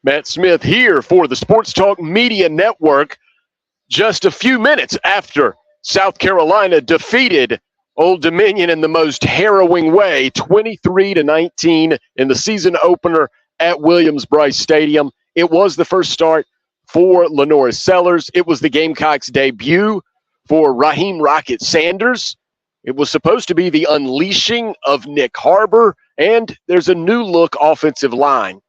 Matt Smith here for the Sports Talk Media Network. Just a few minutes after South Carolina defeated Old Dominion in the most harrowing way, 23-19 in the season opener at Williams-Brice Stadium. It was the first start for LaNorris Sellers. It was the Gamecocks' debut for Raheem Rocket Sanders. It was supposed to be the unleashing of Nick Harbor, and there's a new look offensive line.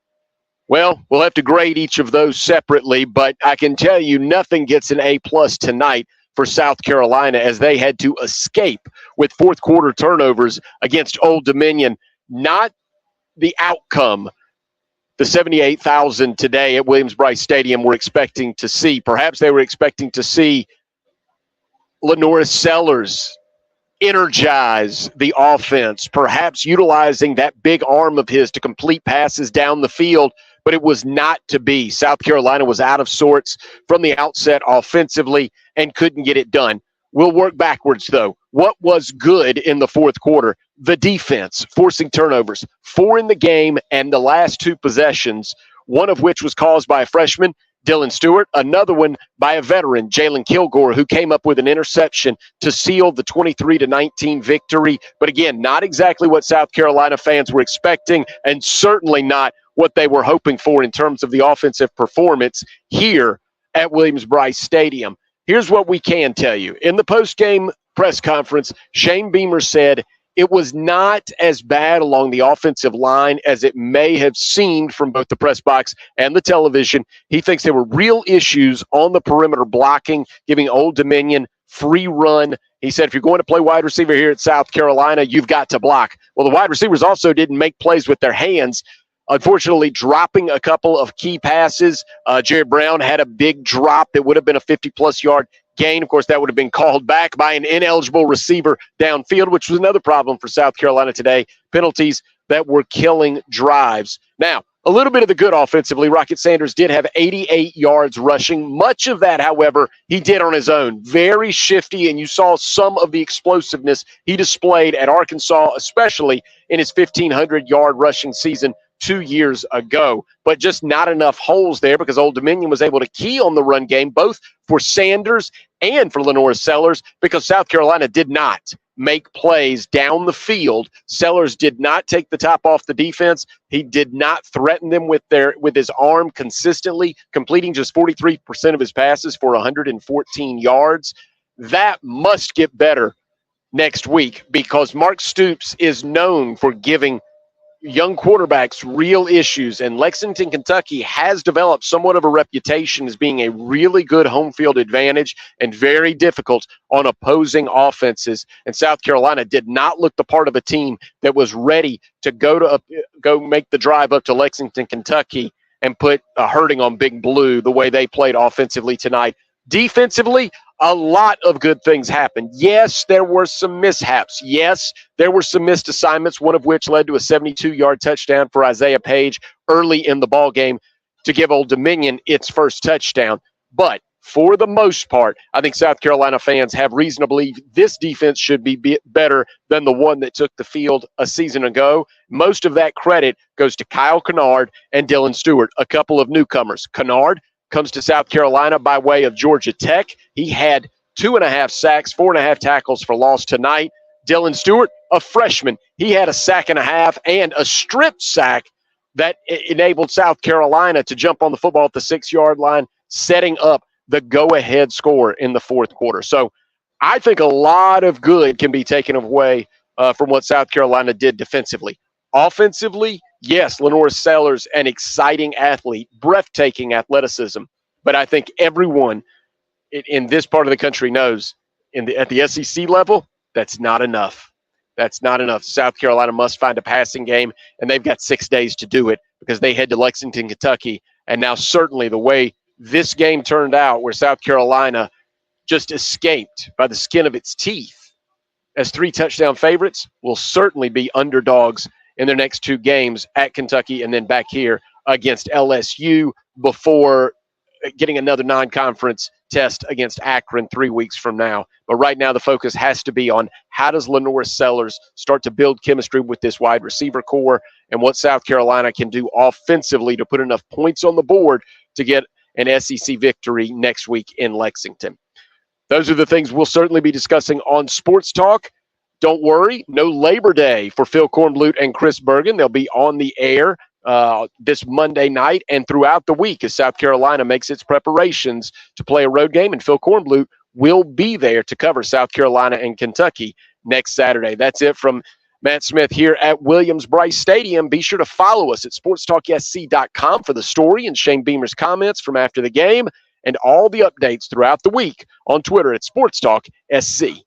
Well, we'll have to grade each of those separately, but I can tell you nothing gets an A-plus tonight for South Carolina as they had to escape with fourth quarter turnovers against Old Dominion. Not the outcome the 78,000 today at Williams-Brice Stadium were expecting to see. Perhaps they were expecting to see LaNorris Sellers energize the offense, perhaps utilizing that big arm of his to complete passes down the field, but it was not to be. South Carolina was out of sorts from the outset offensively and couldn't get it done. We'll work backwards, though. What was good in the fourth quarter? The defense, forcing turnovers, 4 in the game, and the last 2 possessions, one of which was caused by a freshman, Dylan Stewart, another one by a veteran, Jalen Kilgore, who came up with an interception to seal the 23-19 victory. But again, not exactly what South Carolina fans were expecting, and certainly not what they were hoping for in terms of the offensive performance here at Williams-Brice Stadium. Here's what we can tell you. In the post-game press conference, Shane Beamer said it was not as bad along the offensive line as it may have seemed from both the press box and the television. He thinks there were real issues on the perimeter blocking, giving Old Dominion free run. He said, if you're going to play wide receiver here at South Carolina, you've got to block. Well, the wide receivers also didn't make plays with their hands, unfortunately dropping a couple of key passes. Jared Brown had a big drop that would have been a 50-plus yard gain. Of course, that would have been called back by an ineligible receiver downfield, which was another problem for South Carolina today. Penalties that were killing drives. Now, a little bit of the good offensively. Rocket Sanders did have 88 yards rushing. Much of that, however, he did on his own. Very shifty, and you saw some of the explosiveness he displayed at Arkansas, especially in his 1,500-yard rushing season 2 years ago, but just not enough holes there because Old Dominion was able to key on the run game, both for Sanders and for LaNorris Sellers, because South Carolina did not make plays down the field. Sellers did not take the top off the defense. He did not threaten them with his arm consistently, completing just 43% of his passes for 114 yards. That must get better next week because Mark Stoops is known for giving young quarterbacks real issues, and Lexington, Kentucky has developed somewhat of a reputation as being a really good home field advantage and very difficult on opposing offenses. And South Carolina did not look the part of a team that was ready to go make the drive up to Lexington, Kentucky and put a hurting on Big Blue the way they played offensively tonight. Defensively, a lot of good things happened. Yes, there were some mishaps. Yes, there were some missed assignments, one of which led to a 72-yard touchdown for Isaiah Page early in the ballgame to give Old Dominion its first touchdown. But for the most part, I think South Carolina fans have reason to believe this defense should be better than the one that took the field a season ago. Most of that credit goes to Kyle Kennard and Dylan Stewart, a couple of newcomers. Kennard comes to South Carolina by way of Georgia Tech. He had 2.5 sacks, 4.5 tackles for loss tonight. Dylan Stewart, a freshman, he had a sack and a half and a strip sack that enabled South Carolina to jump on the football at the 6-yard line, setting up the go-ahead score in the fourth quarter. So I think a lot of good can be taken away from what South Carolina did defensively. Offensively, yes, LaNorris Sellers, an exciting athlete, breathtaking athleticism. But I think everyone in this part of the country knows at the SEC level, that's not enough. That's not enough. South Carolina must find a passing game, and they've got 6 days to do it because they head to Lexington, Kentucky. And now certainly the way this game turned out, where South Carolina just escaped by the skin of its teeth as 3-touchdown favorites, will certainly be underdogs in their next 2 games at Kentucky and then back here against LSU before getting another non-conference test against Akron 3 weeks from now. But right now the focus has to be on how does Lenore Sellers start to build chemistry with this wide receiver core and what South Carolina can do offensively to put enough points on the board to get an SEC victory next week in Lexington. Those are the things we'll certainly be discussing on Sports Talk. Don't worry, no Labor Day for Phil Kornblut and Chris Bergen. They'll be on the air this Monday night and throughout the week as South Carolina makes its preparations to play a road game, and Phil Kornblut will be there to cover South Carolina and Kentucky next Saturday. That's it from Matt Smith here at Williams-Brice Stadium. Be sure to follow us at sportstalksc.com for the story and Shane Beamer's comments from after the game and all the updates throughout the week on Twitter at SportsTalkSC.